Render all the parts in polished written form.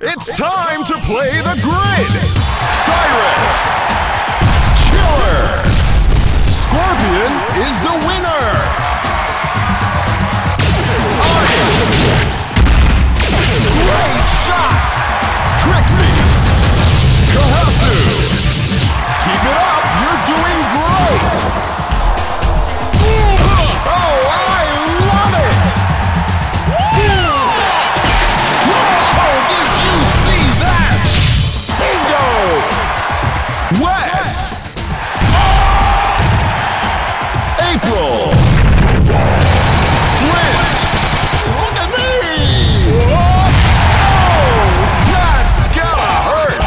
It's time to play the grid! Cyrus! Killer! Scorpion is the winner! Ice! Great shot! Trixie! Kahasu! Keep it up! You're doing great! Oh, I love it! Whoa! Did you see that? Bingo! Wes! April! Flint! Look at me! Oh! That's gotta hurt!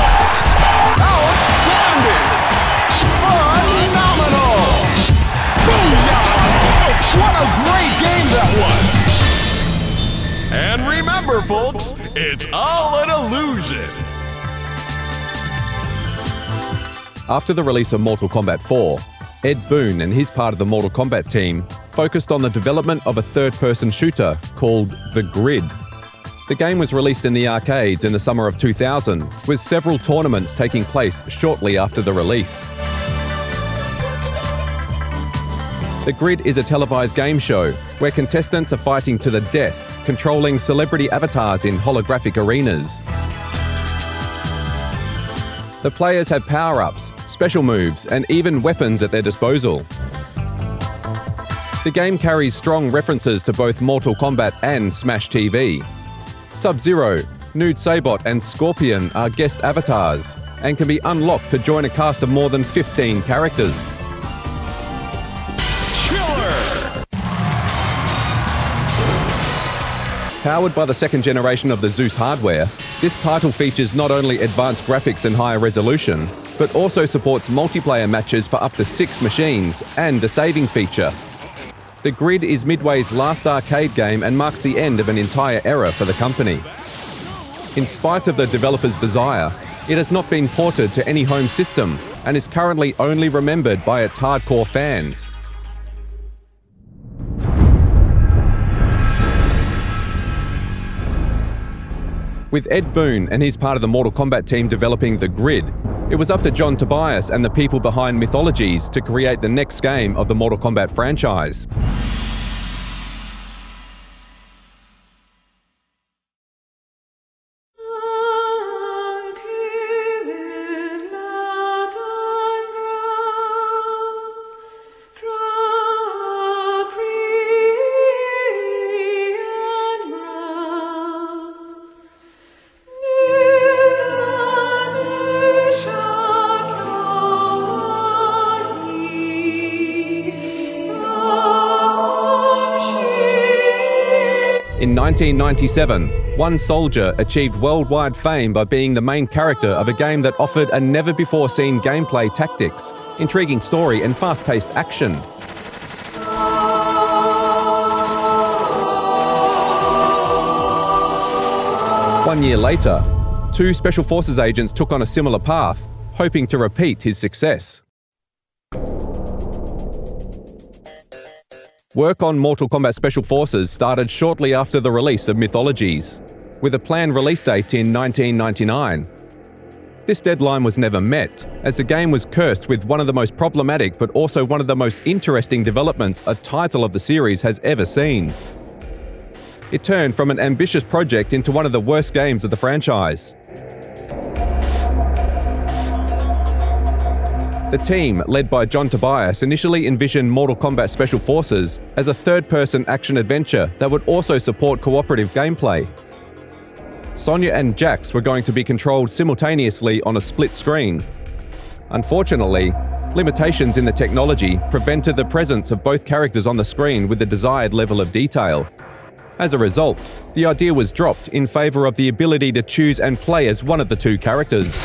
Outstanding! Phenomenal! Booyah! What a great game that was! And remember, folks, it's all an illusion! After the release of Mortal Kombat 4, Ed Boon and his part of the Mortal Kombat team focused on the development of a third-person shooter called The Grid. The game was released in the arcades in the summer of 2000, with several tournaments taking place shortly after the release. The Grid is a televised game show where contestants are fighting to the death, controlling celebrity avatars in holographic arenas. The players have power-ups, special moves, and even weapons at their disposal. The game carries strong references to both Mortal Kombat and Smash TV. Sub-Zero, Nude Sabot, and Scorpion are guest avatars and can be unlocked to join a cast of more than 15 characters. Powered by the second generation of the Zeus hardware, this title features not only advanced graphics and higher resolution, but also supports multiplayer matches for up to 6 machines and a saving feature. The Grid is Midway's last arcade game and marks the end of an entire era for the company. In spite of the developer's desire, it has not been ported to any home system and is currently only remembered by its hardcore fans. With Ed Boon and his part of the Mortal Kombat team developing The Grid, it was up to John Tobias and the people behind Mythologies to create the next game of the Mortal Kombat franchise. In 1997, one soldier achieved worldwide fame by being the main character of a game that offered a never-before-seen gameplay tactics, intriguing story, and fast-paced action. One year later, 2 Special Forces agents took on a similar path, hoping to repeat his success. Work on Mortal Kombat Special Forces started shortly after the release of Mythologies, with a planned release date in 1999. This deadline was never met, as the game was cursed with one of the most problematic but also one of the most interesting developments a title of the series has ever seen. It turned from an ambitious project into one of the worst games of the franchise. The team, led by John Tobias, initially envisioned Mortal Kombat Special Forces as a third-person action-adventure that would also support cooperative gameplay. Sonya and Jax were going to be controlled simultaneously on a split screen. Unfortunately, limitations in the technology prevented the presence of both characters on the screen with the desired level of detail. As a result, the idea was dropped in favour of the ability to choose and play as one of the 2 characters.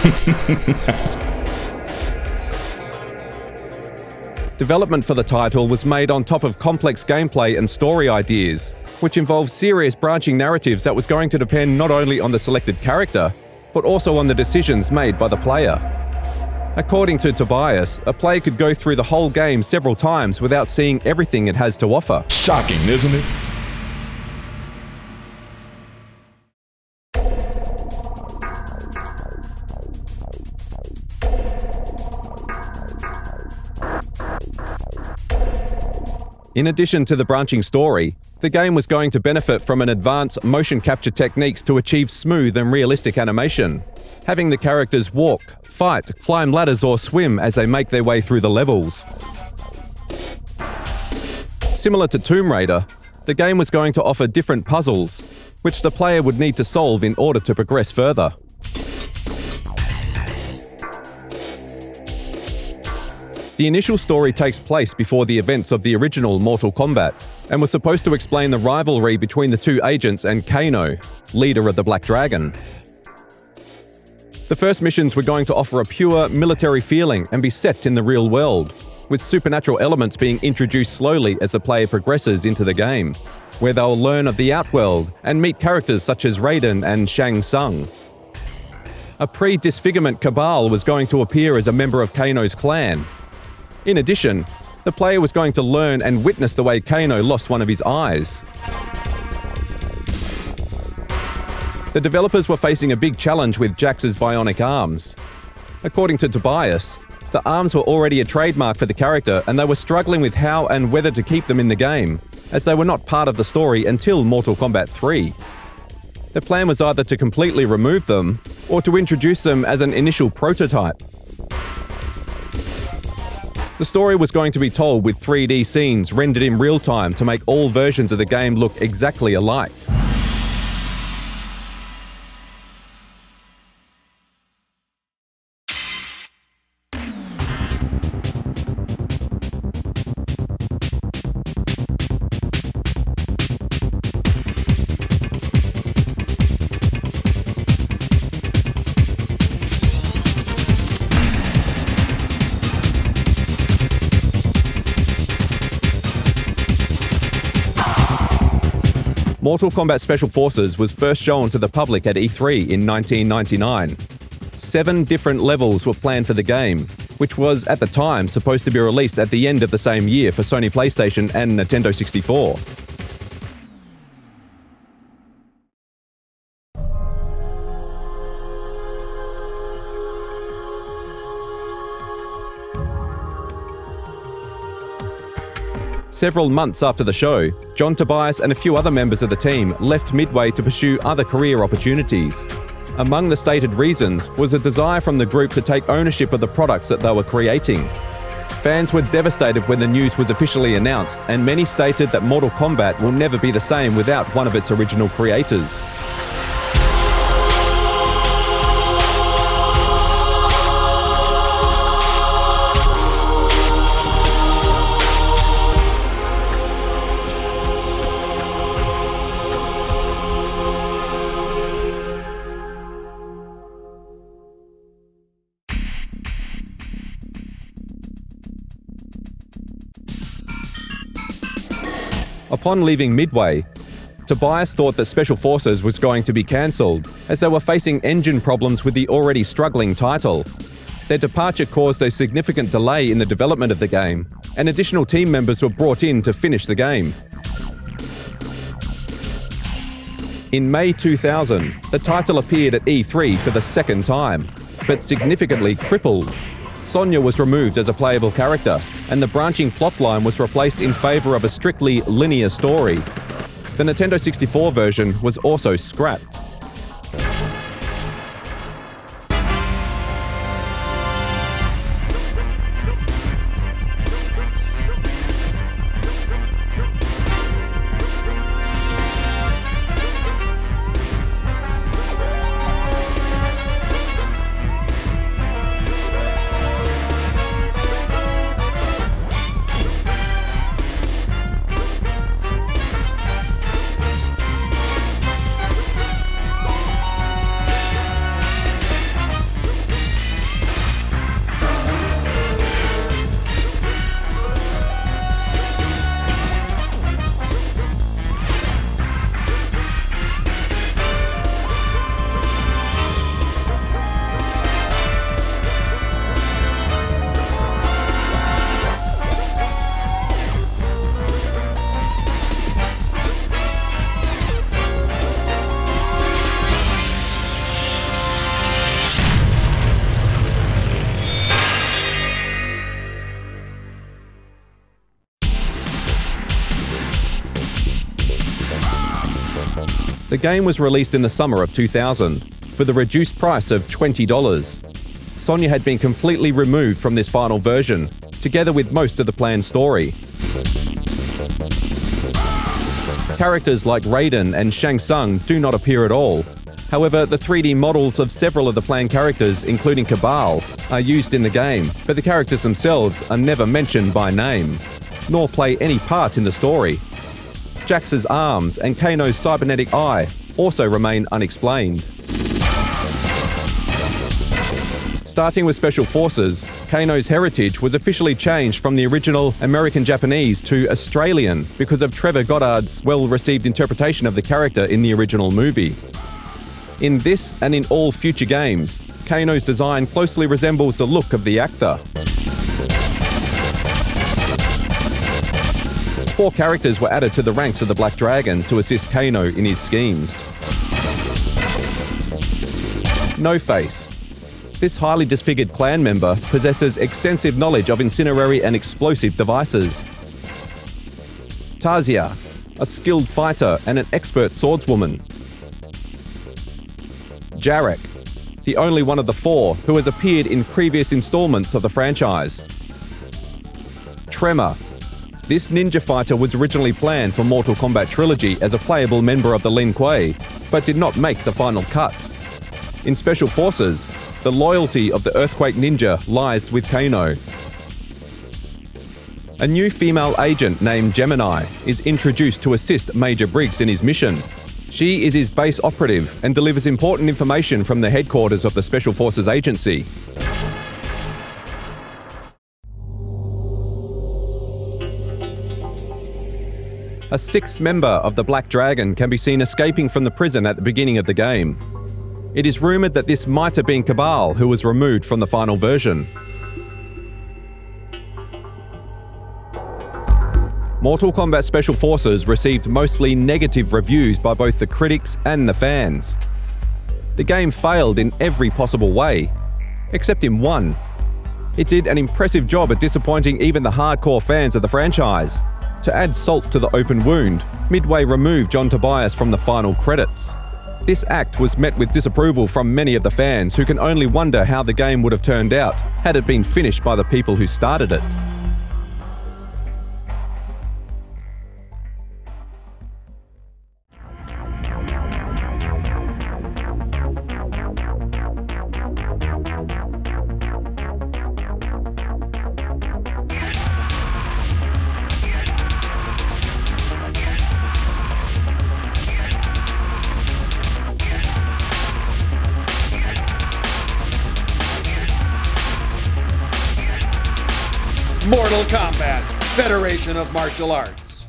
Development for the title was made on top of complex gameplay and story ideas, which involved serious branching narratives that was going to depend not only on the selected character, but also on the decisions made by the player. According to Tobias, a player could go through the whole game several times without seeing everything it has to offer. Shocking, isn't it? In addition to the branching story, the game was going to benefit from an advanced motion capture techniques to achieve smooth and realistic animation, having the characters walk, fight, climb ladders or swim as they make their way through the levels. Similar to Tomb Raider, the game was going to offer different puzzles, which the player would need to solve in order to progress further. The initial story takes place before the events of the original Mortal Kombat, and was supposed to explain the rivalry between the two agents and Kano, leader of the Black Dragon. The first missions were going to offer a pure military feeling and be set in the real world, with supernatural elements being introduced slowly as the player progresses into the game, where they'll learn of the Outworld and meet characters such as Raiden and Shang Tsung. A pre-disfigurement Cabal was going to appear as a member of Kano's clan. In addition, the player was going to learn and witness the way Kano lost one of his eyes. The developers were facing a big challenge with Jax's bionic arms. According to Tobias, the arms were already a trademark for the character and they were struggling with how and whether to keep them in the game, as they were not part of the story until Mortal Kombat 3. The plan was either to completely remove them, or to introduce them as an initial prototype. The story was going to be told with 3D scenes rendered in real time to make all versions of the game look exactly alike. Mortal Kombat Special Forces was first shown to the public at E3 in 1999. 7 different levels were planned for the game, which was, at the time, supposed to be released at the end of the same year for Sony PlayStation and Nintendo 64. Several months after the show, John Tobias and a few other members of the team left Midway to pursue other career opportunities. Among the stated reasons was a desire from the group to take ownership of the products that they were creating. Fans were devastated when the news was officially announced, and many stated that Mortal Kombat will never be the same without one of its original creators. Upon leaving Midway, Tobias thought that Special Forces was going to be cancelled, as they were facing engine problems with the already struggling title. Their departure caused a significant delay in the development of the game, and additional team members were brought in to finish the game. In May 2000, the title appeared at E3 for the second time, but significantly crippled. Sonya was removed as a playable character, and the branching plotline was replaced in favour of a strictly linear story. The Nintendo 64 version was also scrapped. The game was released in the summer of 2000 for the reduced price of $20. Sonya had been completely removed from this final version, together with most of the planned story. Characters like Raiden and Shang Tsung do not appear at all. However, the 3D models of several of the planned characters, including Kabal, are used in the game, but the characters themselves are never mentioned by name, nor play any part in the story. Jax's arms and Kano's cybernetic eye also remain unexplained. Starting with Special Forces, Kano's heritage was officially changed from the original American-Japanese to Australian because of Trevor Goddard's well-received interpretation of the character in the original movie. In this and in all future games, Kano's design closely resembles the look of the actor. 4 characters were added to the ranks of the Black Dragon to assist Kano in his schemes. No Face. This highly disfigured clan member possesses extensive knowledge of incendiary and explosive devices. Tazia, a skilled fighter and an expert swordswoman. Jarek, the only one of the 4 who has appeared in previous installments of the franchise. Tremor. This ninja fighter was originally planned for Mortal Kombat Trilogy as a playable member of the Lin Kuei, but did not make the final cut. In Special Forces, the loyalty of the Earthquake Ninja lies with Kano. A new female agent named Gemini is introduced to assist Major Briggs in his mission. She is his base operative and delivers important information from the headquarters of the Special Forces Agency. A 6th member of the Black Dragon can be seen escaping from the prison at the beginning of the game. It is rumoured that this might have been Kabal, who was removed from the final version. Mortal Kombat Special Forces received mostly negative reviews by both the critics and the fans. The game failed in every possible way, except in one. It did an impressive job at disappointing even the hardcore fans of the franchise. To add salt to the open wound, Midway removed John Tobias from the final credits. This act was met with disapproval from many of the fans, who can only wonder how the game would have turned out had it been finished by the people who started it. Mortal Kombat, Federation of Martial Arts.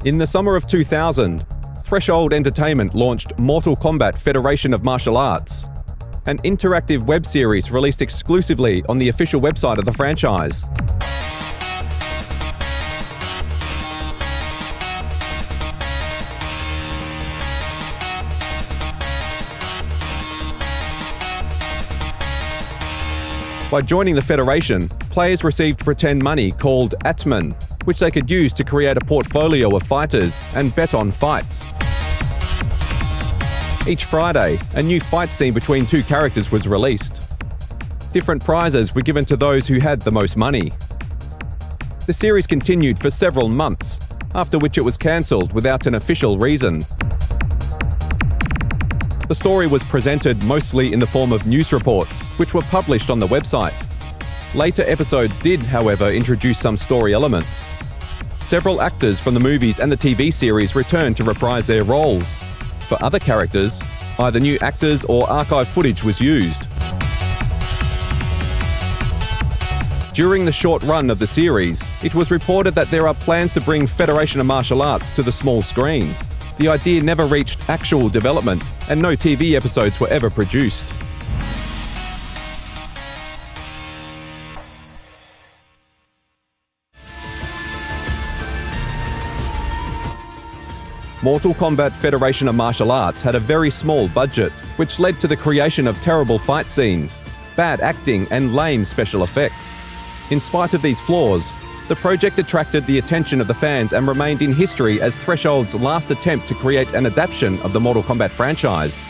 In the summer of 2000, Threshold Entertainment launched Mortal Kombat Federation of Martial Arts, an interactive web series released exclusively on the official website of the franchise. By joining the Federation, players received pretend money called Atman, which they could use to create a portfolio of fighters and bet on fights. Each Friday, a new fight scene between 2 characters was released. Different prizes were given to those who had the most money. The series continued for several months, after which it was cancelled without an official reason. The story was presented mostly in the form of news reports, which were published on the website. Later episodes did, however, introduce some story elements. Several actors from the movies and the TV series returned to reprise their roles. For other characters, either new actors or archive footage was used. During the short run of the series, it was reported that there are plans to bring Federation of Martial Arts to the small screen. The idea never reached actual development, and no TV episodes were ever produced. Mortal Kombat Federation of Martial Arts had a very small budget, which led to the creation of terrible fight scenes, bad acting, and lame special effects. In spite of these flaws, The project attracted the attention of the fans and remained in history as Threshold's last attempt to create an adaptation of the Mortal Kombat franchise.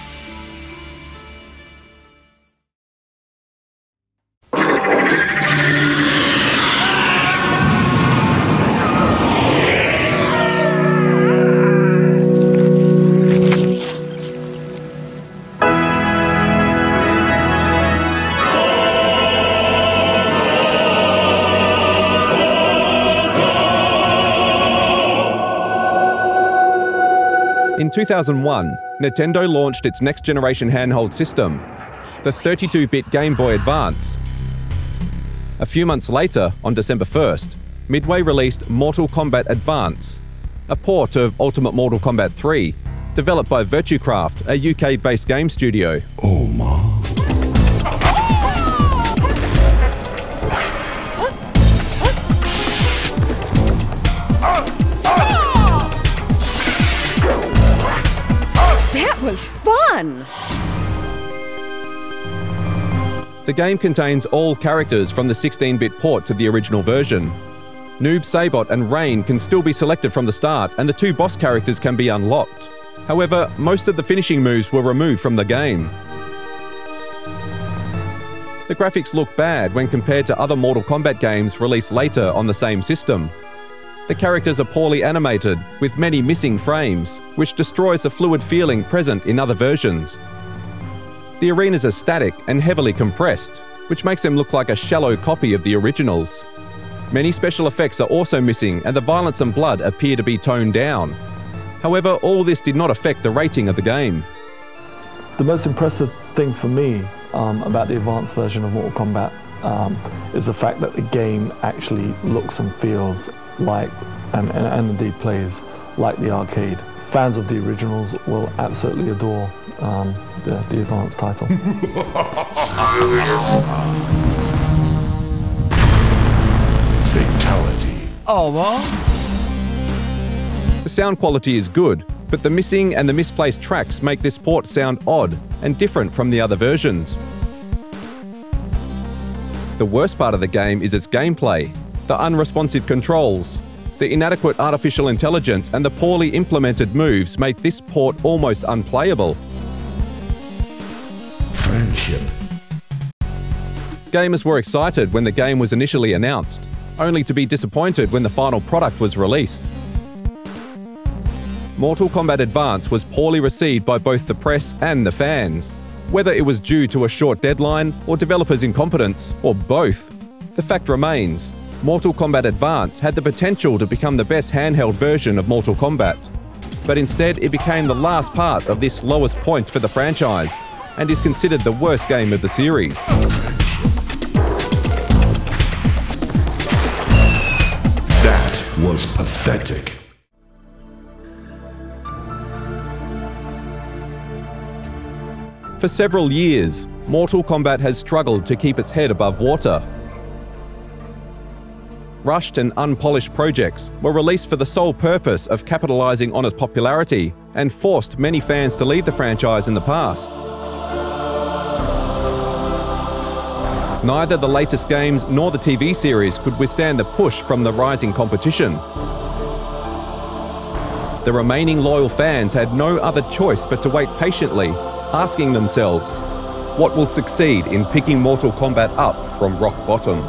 In 2001, Nintendo launched its next-generation handheld system, the 32-bit Game Boy Advance. A few months later, on December 1st, Midway released Mortal Kombat Advance, a port of Ultimate Mortal Kombat 3, developed by Virtuecraft, a UK-based game studio. Oh my. That was fun! The game contains all characters from the 16-bit port to the original version. Noob Saibot and Rain can still be selected from the start, and the two boss characters can be unlocked. However, most of the finishing moves were removed from the game. The graphics look bad when compared to other Mortal Kombat games released later on the same system. The characters are poorly animated, with many missing frames, which destroys the fluid feeling present in other versions. The arenas are static and heavily compressed, which makes them look like a shallow copy of the originals. Many special effects are also missing, and the violence and blood appear to be toned down. However, all this did not affect the rating of the game. The most impressive thing for me about the advanced version of Mortal Kombat is the fact that the game actually looks and feels like, and indeed plays like the arcade. Fans of the originals will absolutely adore the advanced title. Fatality. Oh, well. The sound quality is good, but the missing and the misplaced tracks make this port sound odd and different from the other versions. The worst part of the game is its gameplay. The unresponsive controls, the inadequate artificial intelligence, and the poorly implemented moves make this port almost unplayable. Friendship. Gamers were excited when the game was initially announced, only to be disappointed when the final product was released. Mortal Kombat Advance was poorly received by both the press and the fans. Whether it was due to a short deadline, or developers' incompetence, or both, the fact remains, Mortal Kombat Advance had the potential to become the best handheld version of Mortal Kombat. But instead, it became the last part of this lowest point for the franchise, and is considered the worst game of the series. That was pathetic. For several years, Mortal Kombat has struggled to keep its head above water. Rushed and unpolished projects were released for the sole purpose of capitalizing on its popularity and forced many fans to leave the franchise in the past. Neither the latest games nor the TV series could withstand the push from the rising competition. The remaining loyal fans had no other choice but to wait patiently, asking themselves, what will succeed in picking Mortal Kombat up from rock bottom?